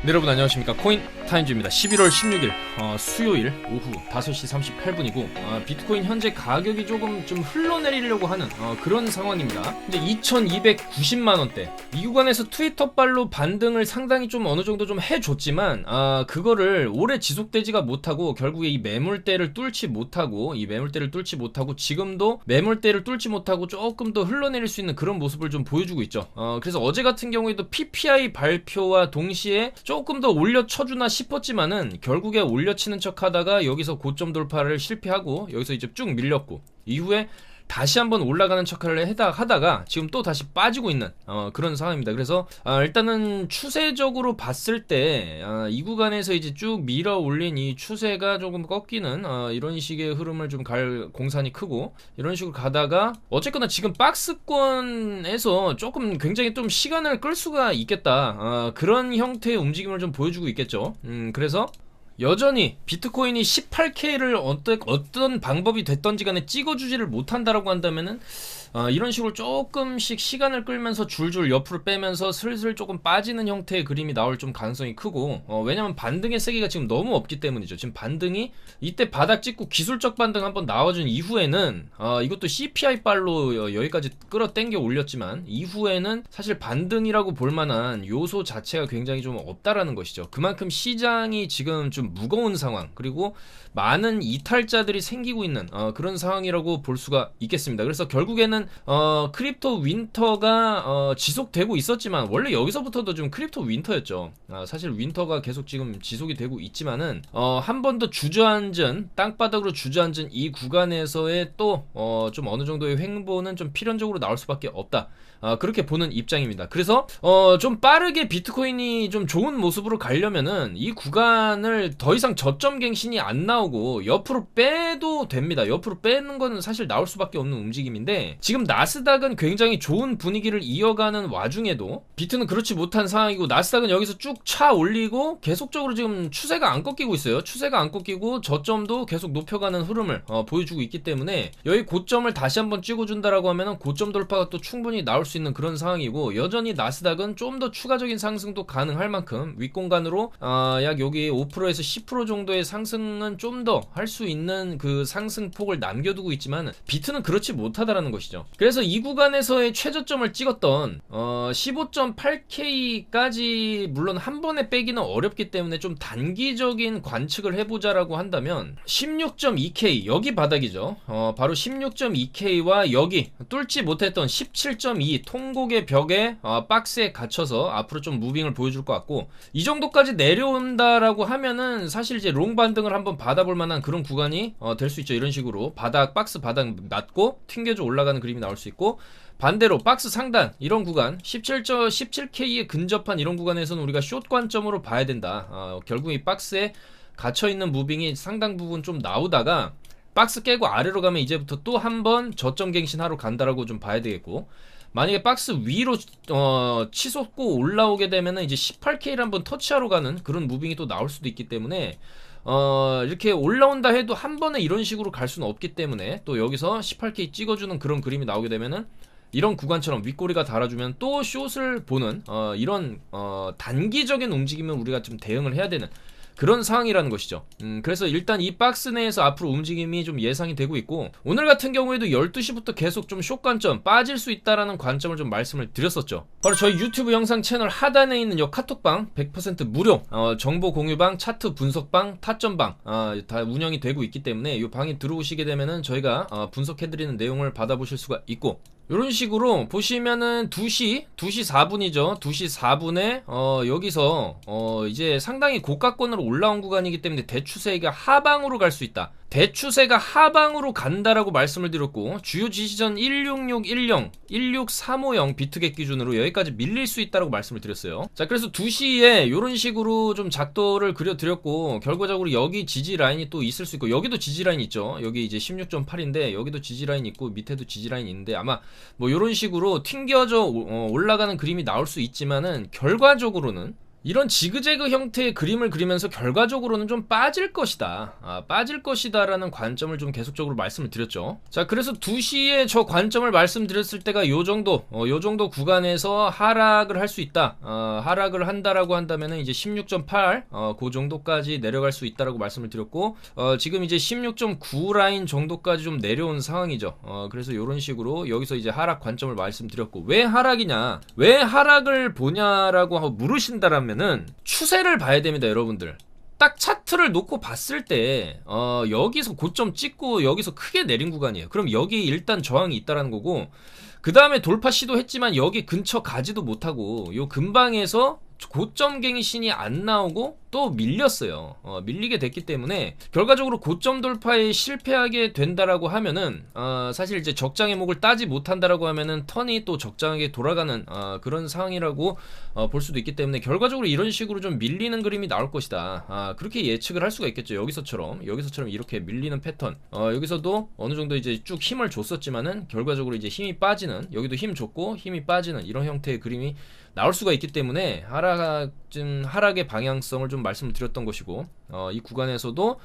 네, 여러분 안녕하십니까. 코인 타임즈입니다. 11월 16일 수요일 오후 5시 38분이고 비트코인 현재 가격이 조금 좀 흘러내리려고 하는 그런 상황입니다. 근데 2290만원대 이 구간에서 트위터발로 반등을 상당히 좀 어느 정도 좀 해줬지만 그거를 오래 지속되지가 못하고 결국에 이 매물대를 뚫지 못하고 지금도 매물대를 뚫지 못하고 조금 더 흘러내릴 수 있는 그런 모습을 좀 보여주고 있죠. 그래서 어제 같은 경우에도 PPI 발표와 동시에 조금 더 올려쳐주나 싶었지만은 결국에 올려치는 척 하다가 여기서 고점 돌파를 실패하고 여기서 이제 쭉 밀렸고 이후에 다시 한번 올라가는 척을 하다가 지금 또 다시 빠지고 있는 그런 상황입니다. 그래서 일단은 추세적으로 봤을 때 이 구간에서 이제 쭉 밀어 올린 이 추세가 조금 꺾이는 이런 식의 흐름을 좀 갈 공산이 크고 이런 식으로 가다가 어쨌거나 지금 박스권에서 조금 굉장히 좀 시간을 끌 수가 있겠다. 그런 형태의 움직임을 좀 보여주고 있겠죠. 그래서 여전히 비트코인이 18K를 어떤 방법이 됐던지 간에 찍어주지를 못한다라고 한다면은 이런 식으로 조금씩 시간을 끌면서 줄줄 옆으로 빼면서 슬슬 조금 빠지는 형태의 그림이 나올 좀 가능성이 크고 왜냐면 반등의 세기가 지금 너무 없기 때문이죠. 지금 반등이 이때 바닥 찍고 기술적 반등 한번 나와준 이후에는 이것도 CPI 발로 여기까지 끌어당겨 올렸지만 이후에는 사실 반등이라고 볼만한 요소 자체가 굉장히 좀 없다라는 것이죠. 그만큼 시장이 지금 좀 무거운 상황 그리고 많은 이탈자들이 생기고 있는 그런 상황이라고 볼 수가 있겠습니다. 그래서 결국에는 크립토 윈터가 지속되고 있었지만 원래 여기서부터도 좀 크립토 윈터였죠. 사실 윈터가 계속 지금 지속이 되고 있지만은 한 번 더 주저앉은 땅바닥으로 주저앉은 이 구간에서의 또 좀 어느 정도의 횡보는 좀 필연적으로 나올 수밖에 없다. 그렇게 보는 입장입니다. 그래서 좀 빠르게 비트코인이 좀 좋은 모습으로 가려면은 이 구간을 더 이상 저점 갱신이 안 나오고 옆으로 빼도 됩니다. 옆으로 빼는 거는 사실 나올 수밖에 없는 움직임인데 지금 나스닥은 굉장히 좋은 분위기를 이어가는 와중에도 비트는 그렇지 못한 상황이고 나스닥은 여기서 쭉 차 올리고 계속적으로 지금 추세가 안 꺾이고 있어요. 추세가 안 꺾이고 저점도 계속 높여가는 흐름을 보여주고 있기 때문에 여기 고점을 다시 한번 찍어준다라고 하면은 고점 돌파가 또 충분히 나올 수 있는 그런 상황이고 여전히 나스닥은 좀 더 추가적인 상승도 가능할 만큼 윗공간으로 약 여기 5%에서 10% 정도의 상승은 좀 더 할 수 있는 그 상승폭을 남겨두고 있지만 비트는 그렇지 못하다라는 것이죠. 그래서 이 구간에서의 최저점을 찍었던 15.8K까지 물론 한 번에 빼기는 어렵기 때문에 좀 단기적인 관측을 해보자라고 한다면 16.2K 여기 바닥이죠. 바로 16.2K와 여기 뚫지 못했던 17.2 통곡의 벽에 박스에 갇혀서 앞으로 좀 무빙을 보여줄 것 같고 이 정도까지 내려온다라고 하면은 사실 이제 롱 반등을 한번 받아볼 만한 그런 구간이 될 수 있죠. 이런 식으로 박스 바닥 맞고 튕겨져 올라가는 그림이 나올 수 있고 반대로 박스 상단 이런 구간 17K에 근접한 이런 구간에서는 우리가 숏 관점으로 봐야 된다. 결국 이 박스에 갇혀있는 무빙이 상당 부분 좀 나오다가 박스 깨고 아래로 가면 이제부터 또 한 번 저점 갱신하러 간다라고 좀 봐야 되겠고 만약에 박스 위로 치솟고 올라오게 되면은 이제 18K를 한번 터치하러 가는 그런 무빙이 또 나올 수도 있기 때문에 이렇게 올라온다 해도 한 번에 이런 식으로 갈 수는 없기 때문에 또 여기서 18K 찍어주는 그런 그림이 나오게 되면은 이런 구간처럼 윗꼬리가 달아주면 또 숏을 보는 이런 단기적인 움직임은 우리가 좀 대응을 해야 되는 그런 상황이라는 것이죠. 그래서 일단 이 박스 내에서 앞으로 움직임이 좀 예상이 되고 있고 오늘 같은 경우에도 12시부터 계속 좀 숏 관점 빠질 수 있다라는 관점을 좀 말씀을 드렸었죠. 바로 저희 유튜브 영상 채널 하단에 있는 이 카톡방 100% 무료 정보 공유방 차트 분석방 타점방 다 운영이 되고 있기 때문에 이 방에 들어오시게 되면은 저희가 분석해드리는 내용을 받아보실 수가 있고 이런 식으로 보시면은 2시 4분이죠. 2시 4분에 여기서 이제 상당히 고가권으로 올라온 구간이기 때문에 대추세가 하방으로 갈 수 있다. 대추세가 하방으로 간다라고 말씀을 드렸고 주요 지지선 16610, 16350 비트겟 기준으로 여기까지 밀릴 수 있다라고 말씀을 드렸어요. 자, 그래서 2시에 이런 식으로 좀 작도를 그려드렸고 결과적으로 여기 지지 라인이 또 있을 수 있고 여기도 지지 라인 있죠. 여기 이제 16.8인데 여기도 지지 라인 있고 밑에도 지지 라인 있는데 아마 뭐 이런 식으로 튕겨져 올라가는 그림이 나올 수 있지만은 결과적으로는 이런 지그재그 형태의 그림을 그리면서 결과적으로는 좀 빠질 것이다. 빠질 것이다 라는 관점을 좀 계속적으로 말씀을 드렸죠. 자, 그래서 2시에 저 관점을 말씀드렸을 때가 요 정도 구간에서 하락을 할 수 있다. 하락을 한다라고 한다면은 이제 16.8 그 정도까지 내려갈 수 있다라고 말씀을 드렸고, 지금 이제 16.9 라인 정도까지 좀 내려온 상황이죠. 그래서 요런 식으로 여기서 이제 하락 관점을 말씀드렸고, 왜 하락이냐, 왜 하락을 보냐라고 물으신다라면 은 추세를 봐야 됩니다, 여러분들. 딱 차트를 놓고 봤을 때 여기서 고점 찍고 여기서 크게 내린 구간이에요. 그럼 여기 일단 저항이 있다라는 거고, 그 다음에 돌파 시도했지만 여기 근처 가지도 못하고 요 근방에서 고점 갱신이 안 나오고 또 밀렸어요. 밀리게 됐기 때문에 결과적으로 고점 돌파에 실패하게 된다라고 하면은 사실 이제 적장의 목을 따지 못한다라고 하면은 턴이 또 적장하게 돌아가는 그런 상황이라고 볼 수도 있기 때문에 결과적으로 이런 식으로 좀 밀리는 그림이 나올 것이다. 그렇게 예측을 할 수가 있겠죠. 여기서처럼 이렇게 밀리는 패턴. 여기서도 어느 정도 이제 쭉 힘을 줬었지만은 결과적으로 이제 힘이 빠지는, 여기도 힘 줬고 힘이 빠지는 이런 형태의 그림이 나올 수가 있기 때문에 하락의 방향성을 좀 말씀을 드렸던 것이고, 이 구간에서도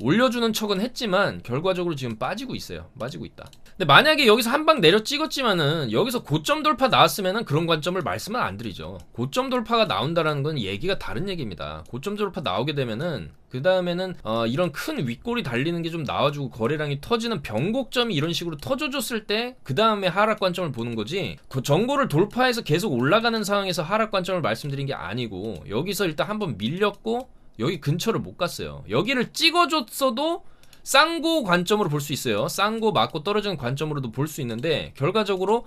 올려주는 척은 했지만 결과적으로 지금 빠지고 있어요. 빠지고 있다. 근데 만약에 여기서 한 방 내려 찍었지만은 여기서 고점 돌파 나왔으면은 그런 관점을 말씀은 안 드리죠. 고점 돌파가 나온다라는 건 얘기가 다른 얘기입니다. 고점 돌파 나오게 되면은 그 다음에는 이런 큰 윗골이 달리는 게 좀 나와주고 거래량이 터지는 변곡점이 이런 식으로 터져줬을 때 그 다음에 하락 관점을 보는 거지, 그 전고를 돌파해서 계속 올라가는 상황에서 하락 관점을 말씀드린 게 아니고, 여기서 일단 한번 밀렸고 여기 근처를 못 갔어요. 여기를 찍어줬어도 쌍고 관점으로 볼 수 있어요. 쌍고 맞고 떨어지는 관점으로도 볼 수 있는데, 결과적으로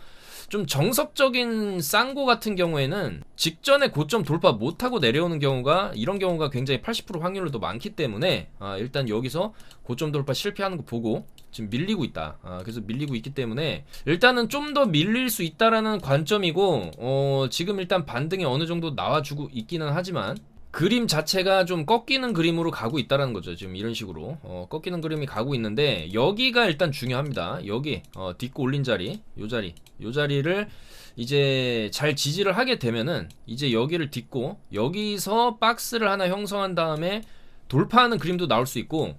좀 정석적인 쌍고 같은 경우에는 직전에 고점 돌파 못하고 내려오는 경우가, 이런 경우가 굉장히 80% 확률로 더 많기 때문에 일단 여기서 고점 돌파 실패하는 거 보고 지금 밀리고 있다. 그래서 밀리고 있기 때문에 일단은 좀 더 밀릴 수 있다라는 관점이고, 지금 일단 반등이 어느 정도 나와주고 있기는 하지만 그림 자체가 좀 꺾이는 그림으로 가고 있다는 거죠. 지금 이런 식으로 꺾이는 그림이 가고 있는데, 여기가 일단 중요합니다. 여기 딛고 올린 자리, 요 자리를 이제 잘 지지를 하게 되면은 이제 여기를 딛고 여기서 박스를 하나 형성한 다음에 돌파하는 그림도 나올 수 있고,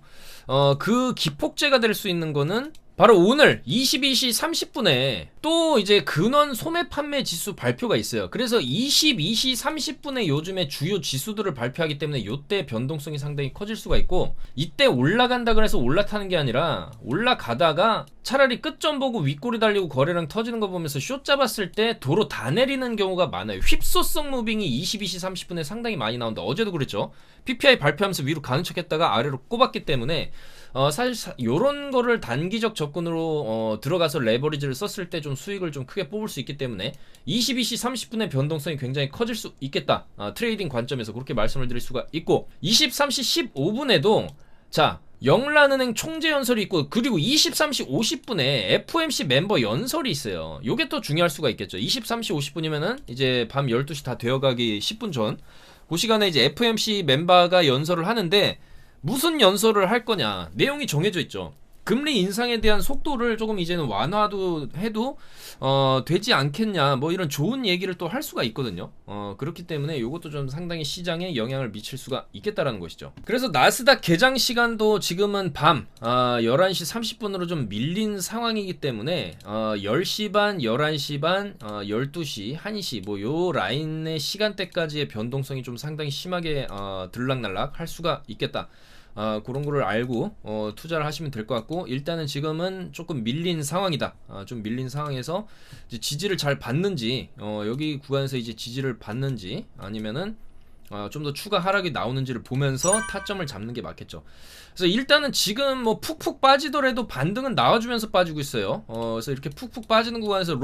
그 기폭제가 될 수 있는 거는 바로 오늘 22시 30분에 또 이제 근원 소매 판매 지수 발표가 있어요. 그래서 22시 30분에 요즘에 주요 지수들을 발표하기 때문에 요때 변동성이 상당히 커질 수가 있고, 이때 올라간다 그래서 올라타는 게 아니라 올라가다가 차라리 끝점 보고 윗골이 달리고 거래량 터지는 거 보면서 숏 잡았을 때 도로 다 내리는 경우가 많아요. 휩소성 무빙이 22시 30분에 상당히 많이 나온다. 어제도 그랬죠. PPI 발표하면서 위로 가는 척 했다가 아래로 꼽았기 때문에 사실 요런 거를 단기적 접근으로 들어가서 레버리지를 썼을 때 좀 수익을 좀 크게 뽑을 수 있기 때문에 22시 30분의 변동성이 굉장히 커질 수 있겠다. 트레이딩 관점에서 그렇게 말씀을 드릴 수가 있고, 23시 15분에도 자, 영란은행 총재 연설이 있고, 그리고 23시 50분에 FOMC 멤버 연설이 있어요. 요게 또 중요할 수가 있겠죠. 23시 50분이면은 이제 밤 12시 다 되어가기 10분 전, 그 시간에 이제 FOMC 멤버가 연설을 하는데, 무슨 연설을 할 거냐, 내용이 정해져 있죠. 금리 인상에 대한 속도를 조금 이제는 완화도 해도 되지 않겠냐, 뭐 이런 좋은 얘기를 또 할 수가 있거든요. 그렇기 때문에 이것도 좀 상당히 시장에 영향을 미칠 수가 있겠다라는 것이죠. 그래서 나스닥 개장 시간도 지금은 밤 11시 30분으로 좀 밀린 상황이기 때문에 10시 반, 11시 반, 12시, 1시 뭐 요 라인의 시간대까지의 변동성이 좀 상당히 심하게 들락날락 할 수가 있겠다. 그런 거를 알고 투자를 하시면 될 것 같고, 일단은 지금은 조금 밀린 상황이다. 좀 밀린 상황에서 이제 지지를 잘 받는지, 여기 구간에서 이제 지지를 받는지, 아니면은 좀 더 추가 하락이 나오는지를 보면서 타점을 잡는 게 맞겠죠. 그래서 일단은 지금 뭐 푹푹 빠지더라도 반등은 나와주면서 빠지고 있어요. 그래서 이렇게 푹푹 빠지는 구간에서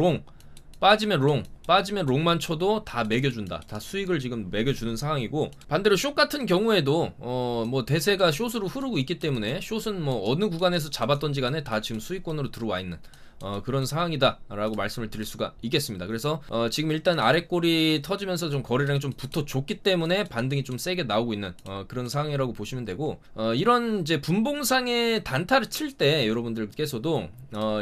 빠지면 롱만 쳐도 다 매겨준다. 다 수익을 지금 매겨주는 상황이고, 반대로 숏 같은 경우에도 뭐 대세가 숏으로 흐르고 있기 때문에 숏은 뭐 어느 구간에서 잡았던지 간에 다 지금 수익권으로 들어와 있는 그런 상황이다 라고 말씀을 드릴 수가 있겠습니다. 그래서 지금 일단 아랫골이 터지면서 좀 거래량이 좀 붙어줬기 때문에 반등이 좀 세게 나오고 있는 그런 상황이라고 보시면 되고, 이런 이제 분봉상의 단타를 칠 때 여러분들께서도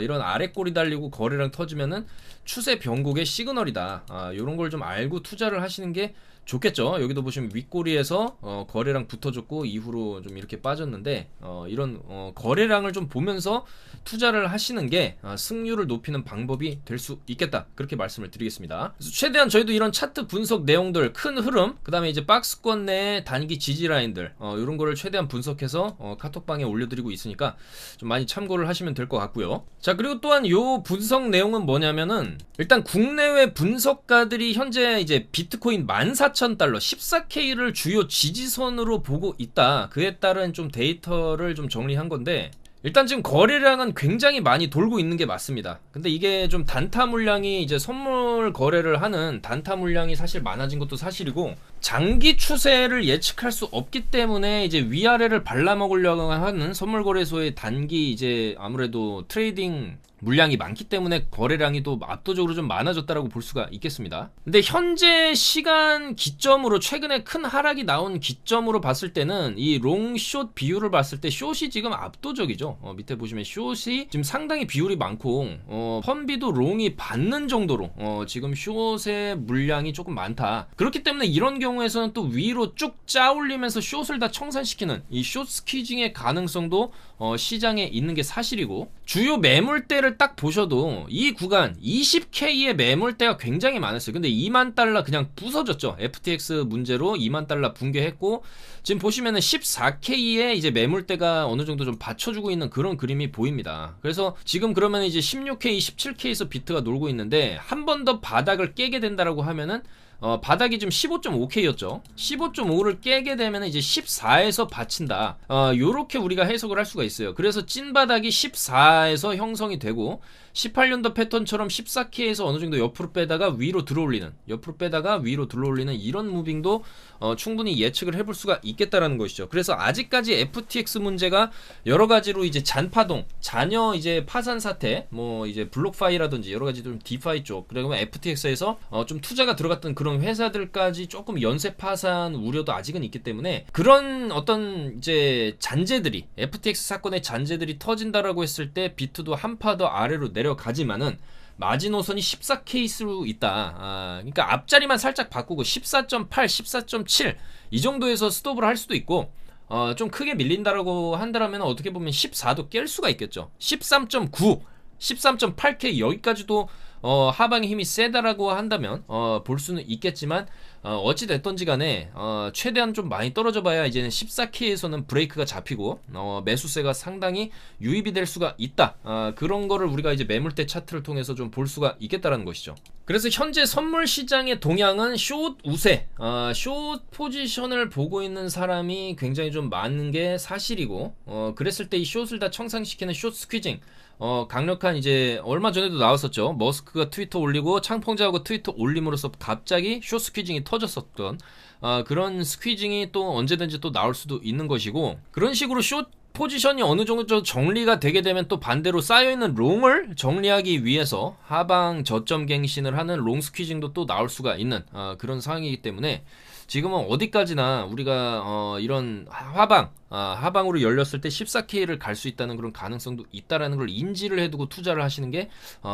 이런 아랫골이 달리고 거래량 터지면은 추세 변곡의 시그널이다. 요런 걸 좀 알고 투자를 하시는 게 좋겠죠. 여기도 보시면 윗꼬리에서 거래량 붙어줬고 이후로 좀 이렇게 빠졌는데 이런 거래량을 좀 보면서 투자를 하시는 게 승률을 높이는 방법이 될 수 있겠다, 그렇게 말씀을 드리겠습니다. 그래서 최대한 저희도 이런 차트 분석 내용들, 큰 흐름, 그 다음에 이제 박스권 내의 단기 지지 라인들 이런 거를 최대한 분석해서 카톡방에 올려드리고 있으니까 좀 많이 참고를 하시면 될 것 같고요. 자, 그리고 또한 요 분석 내용은 뭐냐면은 일단 국내외 분석가들이 현재 이제 비트코인 14,000달러 14K를 주요 지지선으로 보고 있다, 그에 따른 좀 데이터를 좀 정리한 건데, 일단 지금 거래량은 굉장히 많이 돌고 있는 게 맞습니다. 근데 이게 좀 단타 물량이, 이제 선물 거래를 하는 단타 물량이 사실 많아진 것도 사실이고, 장기 추세를 예측할 수 없기 때문에 이제 위아래를 발라먹으려고 하는 선물 거래소의 단기 이제 아무래도 트레이딩 물량이 많기 때문에 거래량이 또 압도적으로 좀 많아졌다라고 볼 수가 있겠습니다. 근데 현재 시간 기점으로, 최근에 큰 하락이 나온 기점으로 봤을 때는 이 롱숏 비율을 봤을 때 숏이 지금 압도적이죠. 밑에 보시면 숏이 지금 상당히 비율이 많고 펀비도 롱이 받는 정도로 지금 숏의 물량이 조금 많다. 그렇기 때문에 이런 경우에서는 또 위로 쭉 짜올리면서 숏을 다 청산시키는 이 숏 스퀴징의 가능성도 시장에 있는 게 사실이고, 주요 매물대를 딱 보셔도 이 구간 20K의 매물대가 굉장히 많았어요. 근데 2만 달러 그냥 부서졌죠. FTX 문제로 2만 달러 붕괴했고, 지금 보시면은 14K의 이제 매물대가 어느 정도 좀 받쳐주고 있는 그런 그림이 보입니다. 그래서 지금 그러면 이제 16K, 17K에서 비트가 놀고 있는데, 한 번 더 바닥을 깨게 된다라고 하면은 바닥이 지금 15.5K였죠. 15.5를 깨게 되면 이제 14에서 받친다. 요렇게 우리가 해석을 할 수가 있어요. 그래서 찐바닥이 14에서 형성이 되고, 18년도 패턴처럼 14K에서 어느 정도 옆으로 빼다가 위로 들어올리는, 이런 무빙도 충분히 예측을 해볼 수가 있겠다라는 것이죠. 그래서 아직까지 FTX 문제가 여러 가지로 이제 잔파동, 잔여 이제 파산 사태, 뭐 이제 블록파이라든지 여러 가지 좀 디파이 쪽, 그리고 FTX에서 좀 투자가 들어갔던 그런 회사들까지 조금 연쇄 파산 우려도 아직은 있기 때문에, 그런 어떤 이제 잔재들이, FTX 사건의 잔재들이 터진다라고 했을 때 비트도 한 파 더 아래로 내려가지만은 마지노선이 14K수로 있다. 그러니까 앞자리만 살짝 바꾸고 14.8, 14.7 이 정도에서 스톱을 할 수도 있고, 좀 크게 밀린다라고 한다면 어떻게 보면 14도 깰 수가 있겠죠. 13.9, 13.8K 여기까지도 하방의 힘이 세다라고 한다면 볼 수는 있겠지만, 어찌 됐던지 간에 최대한 좀 많이 떨어져 봐야 이제는 14K에서는 브레이크가 잡히고 매수세가 상당히 유입이 될 수가 있다. 그런 거를 우리가 이제 매물대 차트를 통해서 좀 볼 수가 있겠다라는 것이죠. 그래서 현재 선물 시장의 동향은 숏 우세, 숏 포지션을 보고 있는 사람이 굉장히 좀 많은 게 사실이고, 그랬을 때 이 숏을 다 청산시키는 숏 스퀴징, 강력한 이제 얼마 전에도 나왔었죠. 머스크가 트위터 올리고 창펑자하고 트위터 올림으로써 갑자기 숏 스퀴징이 터졌었던 그런 스퀴징이 또 언제든지 또 나올 수도 있는 것이고, 그런 식으로 숏 포지션이 어느 정도 정리가 되게 되면 또 반대로 쌓여있는 롱을 정리하기 위해서 하방 저점 갱신을 하는 롱 스퀴징도 또 나올 수가 있는 그런 상황이기 때문에, 지금은 어디까지나 우리가 이런 하방으로 열렸을 때 14K를 갈 수 있다는 그런 가능성도 있다라는 걸 인지를 해두고 투자를 하시는 게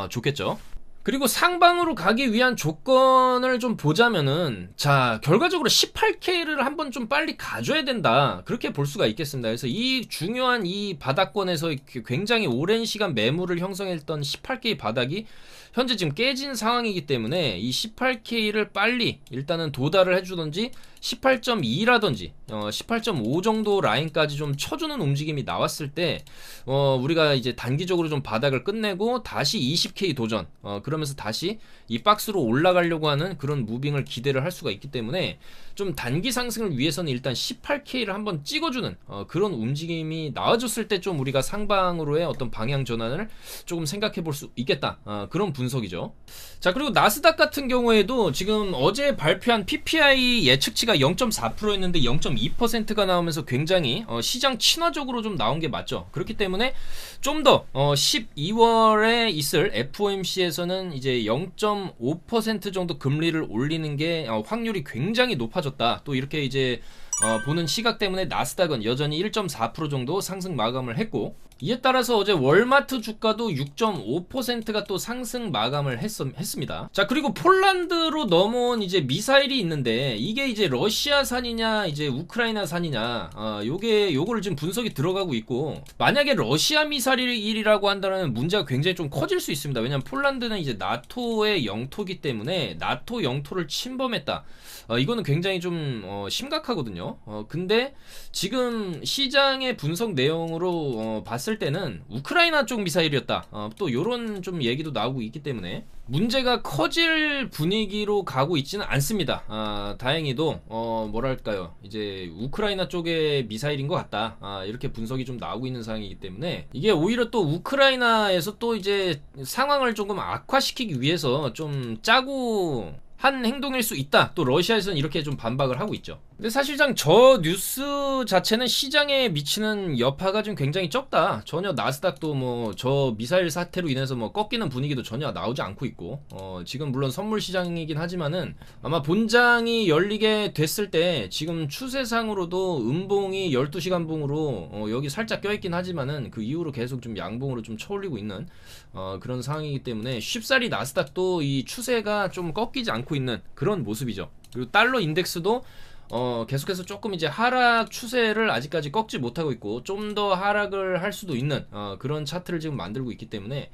좋겠죠. 그리고 상방으로 가기 위한 조건을 좀 보자면은, 자, 결과적으로 18K를 한번 좀 빨리 가져야 된다, 그렇게 볼 수가 있겠습니다. 그래서 이 중요한 이 바닥권에서 굉장히 오랜 시간 매물을 형성했던 18K 바닥이 현재 지금 깨진 상황이기 때문에 이 18K를 빨리 일단은 도달을 해주던지 18.2라든지 18.5 정도 라인까지 좀 쳐주는 움직임이 나왔을 때 우리가 이제 단기적으로 좀 바닥을 끝내고 다시 20K 도전, 그러면서 다시 이 박스로 올라가려고 하는 그런 무빙을 기대를 할 수가 있기 때문에, 좀 단기 상승을 위해서는 일단 18K를 한번 찍어주는 그런 움직임이 나와줬을 때 좀 우리가 상방으로의 어떤 방향 전환을 조금 생각해 볼 수 있겠다, 그런 분석이죠. 자, 그리고 나스닥 같은 경우에도 지금 어제 발표한 PPI 예측치가 0.4%였는데 0.2%가 나오면서 굉장히 시장 친화적으로 좀 나온 게 맞죠. 그렇기 때문에 좀 더 12월에 있을 FOMC에서는 이제 0.5% 정도 금리를 올리는 게 확률이 굉장히 높아졌다, 또 이렇게 이제 보는 시각 때문에 나스닥은 여전히 1.4% 정도 상승 마감을 했고, 이에 따라서 어제 월마트 주가도 6.5%가 또 상승 마감을 했습니다. 자, 그리고 폴란드로 넘어온 이제 미사일이 있는데 이게 이제 러시아산이냐 이제 우크라이나산이냐 요거를 지금 분석이 들어가고 있고, 만약에 러시아 미사일이라고 한다면 문제가 굉장히 좀 커질 수 있습니다. 왜냐면 폴란드는 이제 나토의 영토기 때문에 나토 영토를 침범했다. 이거는 굉장히 좀 심각하거든요. 근데 지금 시장의 분석 내용으로 봤을 때는 우크라이나 쪽 미사일이었다. 또 요런 좀 얘기도 나오고 있기 때문에 문제가 커질 분위기로 가고 있지는 않습니다. 다행히도 뭐랄까요, 이제 우크라이나 쪽의 미사일인 것 같다. 이렇게 분석이 좀 나오고 있는 상황이기 때문에 이게 오히려 또 우크라이나에서 또 이제 상황을 조금 악화시키기 위해서 좀 짜고 한 행동일 수 있다. 또 러시아에서는 이렇게 좀 반박을 하고 있죠. 근데 사실상 저 뉴스 자체는 시장에 미치는 여파가 좀 굉장히 적다. 전혀 나스닥도 뭐 저 미사일 사태로 인해서 뭐 꺾이는 분위기도 전혀 나오지 않고 있고, 지금 물론 선물 시장이긴 하지만은 아마 본장이 열리게 됐을 때 지금 추세상으로도 음봉이 12시간 봉으로 여기 살짝 껴있긴 하지만은 그 이후로 계속 좀 양봉으로 좀 쳐올리고 있는 그런 상황이기 때문에 쉽사리 나스닥도 이 추세가 좀 꺾이지 않고 있는 그런 모습이죠. 그리고 달러 인덱스도 계속해서 조금 이제 하락 추세를 아직까지 꺾지 못하고 있고 좀 더 하락을 할 수도 있는 그런 차트를 지금 만들고 있기 때문에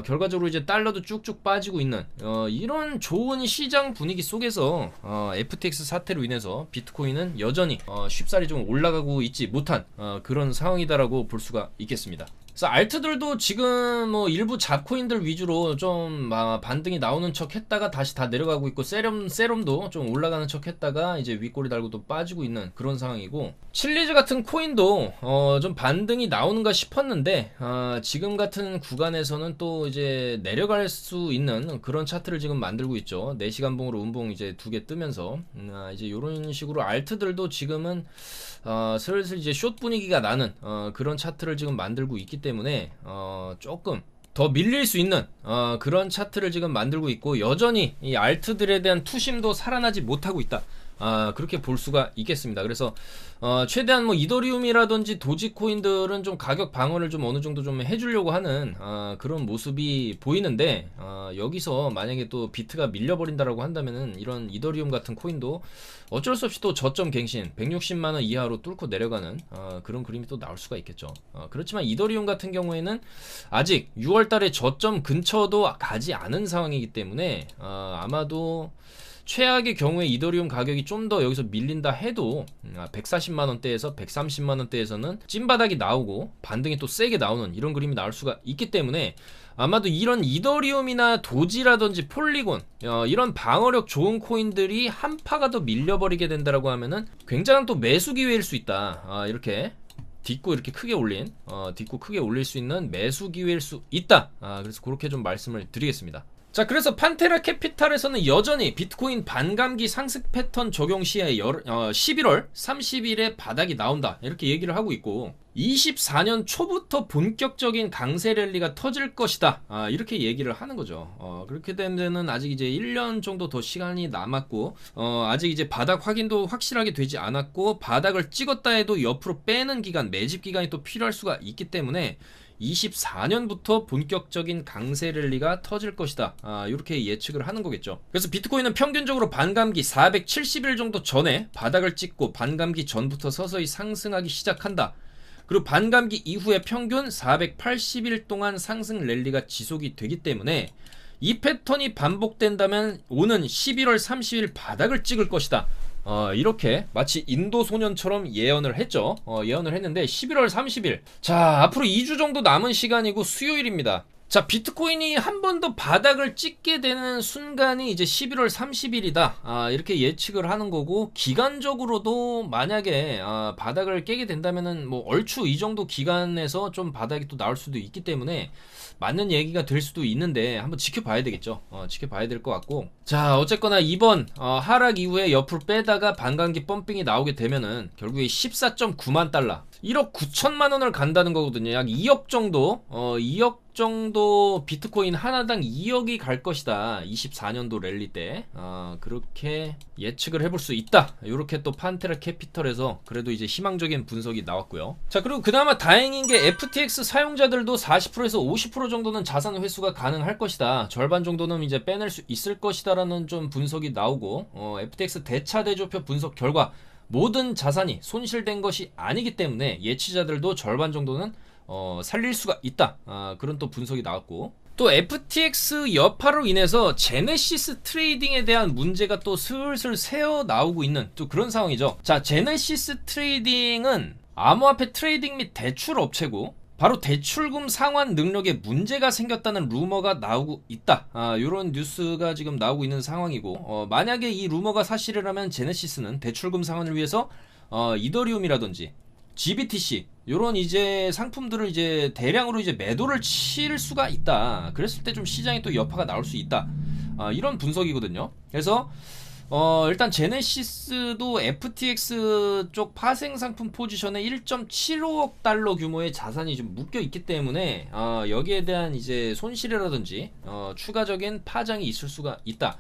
결과적으로 이제 달러도 쭉쭉 빠지고 있는 이런 좋은 시장 분위기 속에서 FTX 사태로 인해서 비트코인은 여전히 쉽사리 좀 올라가고 있지 못한 그런 상황이다라고 볼 수가 있겠습니다. 그래서 알트들도 지금 뭐 일부 잡코인들 위주로 좀 반등이 나오는 척 했다가 다시 다 내려가고 있고, 세럼도 좀 올라가는 척 했다가 이제 윗꼬리 달고 또 빠지고 있는 그런 상황이고, 칠리즈 같은 코인도 좀 반등이 나오는가 싶었는데 지금 같은 구간에서는 또 이제 내려갈 수 있는 그런 차트를 지금 만들고 있죠. 4시간 봉으로 음봉 이제 2개 뜨면서 이제 이런 식으로 알트들도 지금은 슬슬 이제 숏 분위기가 나는 그런 차트를 지금 만들고 있기 때문에 조금 더 밀릴 수 있는 그런 차트를 지금 만들고 있고, 여전히 이 알트들에 대한 투심도 살아나지 못하고 있다. 그렇게 볼 수가 있겠습니다. 그래서 최대한 뭐 이더리움이라든지 도지코인들은 좀 가격 방어를 좀 어느 정도 좀 해주려고 하는 그런 모습이 보이는데, 여기서 만약에 또 비트가 밀려버린다라고 한다면은 이런 이더리움 같은 코인도 어쩔 수 없이 또 저점 갱신 160만원 이하로 뚫고 내려가는 그런 그림이 또 나올 수가 있겠죠. 그렇지만 이더리움 같은 경우에는 아직 6월달에 저점 근처도 가지 않은 상황이기 때문에 아마도 최악의 경우에 이더리움 가격이 좀 더 여기서 밀린다 해도 140만원대에서 130만원대에서는 찐바닥이 나오고 반등이 또 세게 나오는 이런 그림이 나올 수가 있기 때문에 아마도 이런 이더리움이나 도지라든지 폴리곤 이런 방어력 좋은 코인들이 한파가 더 밀려버리게 된다라고 하면은 굉장한 또 매수 기회일 수 있다. 이렇게 딛고 이렇게 크게 올린 딛고 크게 올릴 수 있는 매수 기회일 수 있다. 그래서 그렇게 좀 말씀을 드리겠습니다. 자, 그래서 판테라 캐피탈에서는 여전히 비트코인 반감기 상승 패턴 적용 시에 11월 30일에 바닥이 나온다 이렇게 얘기를 하고 있고, 24년 초부터 본격적인 강세 랠리가 터질 것이다 이렇게 얘기를 하는 거죠. 그렇게 되면은 아직 이제 1년 정도 더 시간이 남았고 아직 이제 바닥 확인도 확실하게 되지 않았고, 바닥을 찍었다 해도 옆으로 빼는 기간, 매집 기간이 또 필요할 수가 있기 때문에 24년부터 본격적인 강세 랠리가 터질 것이다. 이렇게 예측을 하는 거겠죠. 그래서 비트코인은 평균적으로 반감기 470일 정도 전에 바닥을 찍고 반감기 전부터 서서히 상승하기 시작한다. 그리고 반감기 이후에 평균 480일 동안 상승 랠리가 지속이 되기 때문에 이 패턴이 반복된다면 오는 11월 30일 바닥을 찍을 것이다. 이렇게 마치 인도 소년처럼 예언을 했죠. 예언을 했는데 11월 30일. 자, 앞으로 2주 정도 남은 시간이고 수요일입니다. 자, 비트코인이 한 번 더 바닥을 찍게 되는 순간이 이제 11월 30일이다. 이렇게 예측을 하는 거고, 기간적으로도 만약에 바닥을 깨게 된다면은 뭐 얼추 이 정도 기간에서 좀 바닥이 또 나올 수도 있기 때문에 맞는 얘기가 될 수도 있는데 한번 지켜봐야 되겠죠. 지켜봐야 될 것 같고, 자, 어쨌거나 이번 하락 이후에 옆으로 빼다가 반감기 펌핑이 나오게 되면은 결국에 14.9만 달러 1억 9천만 원을 간다는 거거든요. 약 2억 정도 2억 정도 비트코인 하나당 2억이 갈 것이다. 24년도 랠리 때 그렇게 예측을 해볼 수 있다. 이렇게 또 판테라 캐피털에서 그래도 이제 희망적인 분석이 나왔고요. 자, 그리고 그나마 다행인 게 FTX 사용자들도 40%에서 50% 정도는 자산 회수가 가능할 것이다. 절반 정도는 이제 빼낼 수 있을 것이다라는 좀 분석이 나오고 FTX 대차대조표 분석 결과 모든 자산이 손실된 것이 아니기 때문에 예치자들도 절반 정도는 살릴 수가 있다. 그런 또 분석이 나왔고, 또 FTX 여파로 인해서 제네시스 트레이딩에 대한 문제가 또 슬슬 새어 나오고 있는 또 그런 상황이죠. 자, 제네시스 트레이딩은 암호화폐 트레이딩 및 대출 업체고, 바로 대출금 상환 능력에 문제가 생겼다는 루머가 나오고 있다. 이런 뉴스가 지금 나오고 있는 상황이고, 만약에 이 루머가 사실이라면 제네시스는 대출금 상환을 위해서 이더리움이라든지 GBTC 요런 이제 상품들을 이제 대량으로 이제 매도를 칠 수가 있다. 그랬을 때 좀 시장에 또 여파가 나올 수 있다. 이런 분석이거든요. 그래서 일단 제네시스도 FTX 쪽 파생 상품 포지션에 1.75억 달러 규모의 자산이 좀 묶여 있기 때문에 여기에 대한 이제 손실이라든지 추가적인 파장이 있을 수가 있다.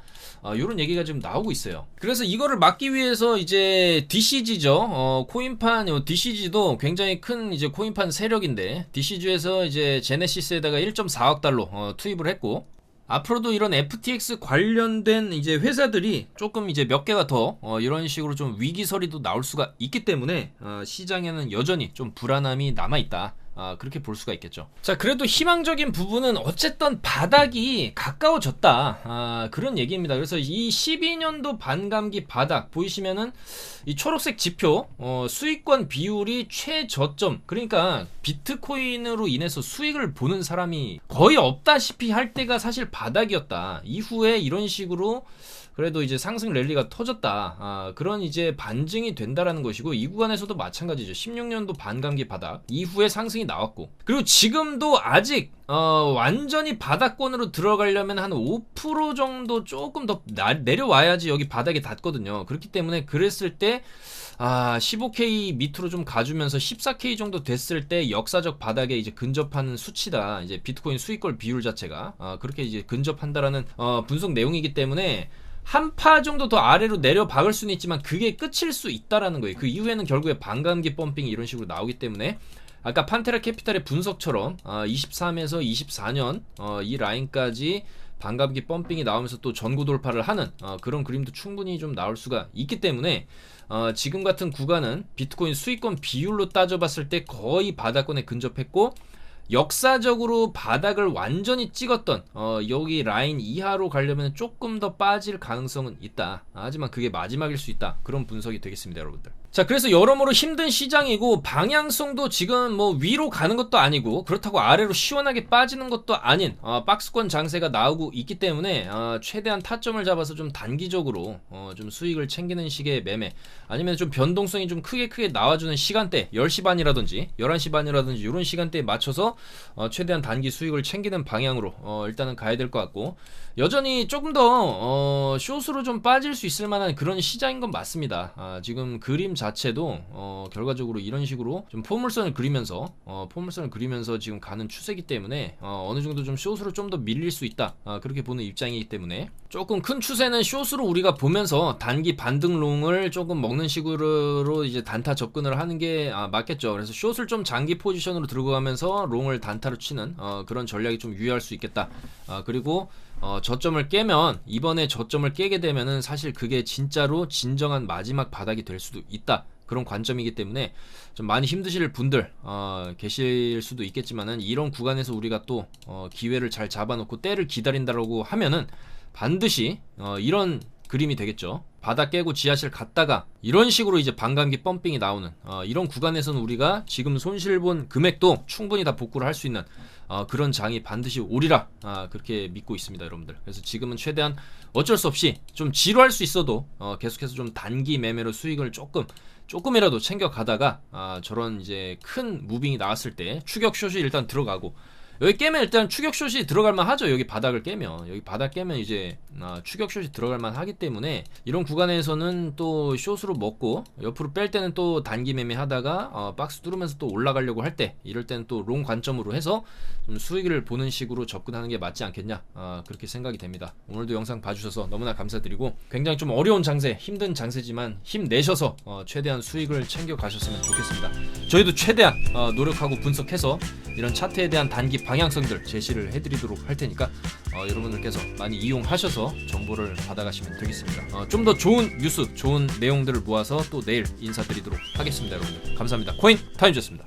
이런 얘기가 지금 나오고 있어요. 그래서 이거를 막기 위해서 이제 DCG죠. 코인판 DCG도 굉장히 큰 이제 코인판 세력인데, DCG에서 이제 제네시스에다가 1.4억 달러 투입을 했고, 앞으로도 이런 FTX 관련된 이제 회사들이 조금 이제 몇 개가 더 이런 식으로 좀 위기설이도 나올 수가 있기 때문에 시장에는 여전히 좀 불안함이 남아있다. 그렇게 볼 수가 있겠죠. 자, 그래도 희망적인 부분은 어쨌든 바닥이 가까워졌다. 그런 얘기입니다. 그래서 이 12년도 반감기 바닥 보이시면은 이 초록색 지표 수익권 비율이 최저점, 그러니까 비트코인으로 인해서 수익을 보는 사람이 거의 없다시피 할 때가 사실 바닥이었다. 이후에 이런 식으로 그래도 이제 상승 랠리가 터졌다. 그런 이제 반증이 된다라는 것이고, 이 구간에서도 마찬가지죠. 16년도 반감기 바닥 이후에 상승이 나왔고, 그리고 지금도 아직 완전히 바닥권으로 들어가려면 한 5% 정도 조금 더 내려와야지 여기 바닥에 닿거든요. 그렇기 때문에 그랬을 때 15K 밑으로 좀 가주면서 14K 정도 됐을 때 역사적 바닥에 이제 근접하는 수치다. 이제 비트코인 수익권 비율 자체가 그렇게 이제 근접한다라는 분석 내용이기 때문에 한 파 정도 더 아래로 내려 박을 수는 있지만 그게 끝일 수 있다라는 거예요. 그 이후에는 결국에 반감기 펌핑이 이런 식으로 나오기 때문에 아까 판테라 캐피탈의 분석처럼 23에서 24년 이 라인까지 반감기 펌핑이 나오면서 또 전고 돌파를 하는 그런 그림도 충분히 좀 나올 수가 있기 때문에 지금 같은 구간은 비트코인 수익권 비율로 따져봤을 때 거의 바닥권에 근접했고, 역사적으로 바닥을 완전히 찍었던 여기 라인 이하로 가려면 조금 더 빠질 가능성은 있다. 하지만 그게 마지막일 수 있다. 그런 분석이 되겠습니다, 여러분들. 자, 그래서 여러모로 힘든 시장이고, 방향성도 지금 뭐 위로 가는 것도 아니고 그렇다고 아래로 시원하게 빠지는 것도 아닌 박스권 장세가 나오고 있기 때문에 최대한 타점을 잡아서 좀 단기적으로 좀 수익을 챙기는 식의 매매, 아니면 좀 변동성이 좀 크게 나와주는 시간대 10시 반이라든지 11시 반이라든지 이런 시간대에 맞춰서 최대한 단기 수익을 챙기는 방향으로 일단은 가야 될 것 같고, 여전히 조금 더 숏으로 좀 빠질 수 있을 만한 그런 시장인 건 맞습니다. 지금 그림 자체도 결과적으로 이런 식으로 좀 포물선을 그리면서 지금 가는 추세이기 때문에 어느 정도 좀 숏으로 좀 더 밀릴 수 있다. 그렇게 보는 입장이기 때문에 조금 큰 추세는 숏으로 우리가 보면서 단기 반등롱을 조금 먹는 식으로 이제 단타 접근을 하는 게 맞겠죠. 그래서 숏을 좀 장기 포지션으로 들어가면서 롱을 단타로 치는 그런 전략이 좀 유효할 수 있겠다. 그리고 저점을 깨면, 이번에 저점을 깨게 되면은 사실 그게 진짜로 진정한 마지막 바닥이 될 수도 있다. 그런 관점이기 때문에 좀 많이 힘드실 분들 계실 수도 있겠지만은, 이런 구간에서 우리가 또 기회를 잘 잡아놓고 때를 기다린다라고 하면은 반드시 이런 그림이 되겠죠. 바닥 깨고 지하실 갔다가 이런 식으로 이제 반감기 펌핑이 나오는 이런 구간에서는 우리가 지금 손실본 금액도 충분히 다 복구를 할 수 있는 그런 장이 반드시 오리라, 그렇게 믿고 있습니다, 여러분들. 그래서 지금은 최대한 어쩔 수 없이 좀 지루할 수 있어도 계속해서 좀 단기 매매로 수익을 조금이라도 챙겨가다가 저런 이제 큰 무빙이 나왔을 때 추격 숏이 일단 들어가고, 여기 깨면 일단 추격 숏이 들어갈만 하죠. 여기 바닥을 깨면, 여기 바닥 깨면 이제 추격 숏이 들어갈 만하기 때문에 이런 구간에서는 또 숏으로 먹고 옆으로 뺄 때는 또 단기 매매 하다가 박스 뚫으면서 또 올라가려고 할 때 이럴 때는 또 롱 관점으로 해서 좀 수익을 보는 식으로 접근하는 게 맞지 않겠냐, 그렇게 생각이 됩니다. 오늘도 영상 봐주셔서 너무나 감사드리고, 굉장히 좀 어려운 장세, 힘든 장세지만 힘내셔서 최대한 수익을 챙겨 가셨으면 좋겠습니다. 저희도 최대한 노력하고 분석해서 이런 차트에 대한 단기 방향성들 제시를 해드리도록 할 테니까 여러분들께서 많이 이용하셔서 정보를 받아가시면 되겠습니다. 좀 더 좋은 뉴스, 좋은 내용들을 모아서 또 내일 인사드리도록 하겠습니다. 여러분들 감사합니다. 코인 타임즈였습니다.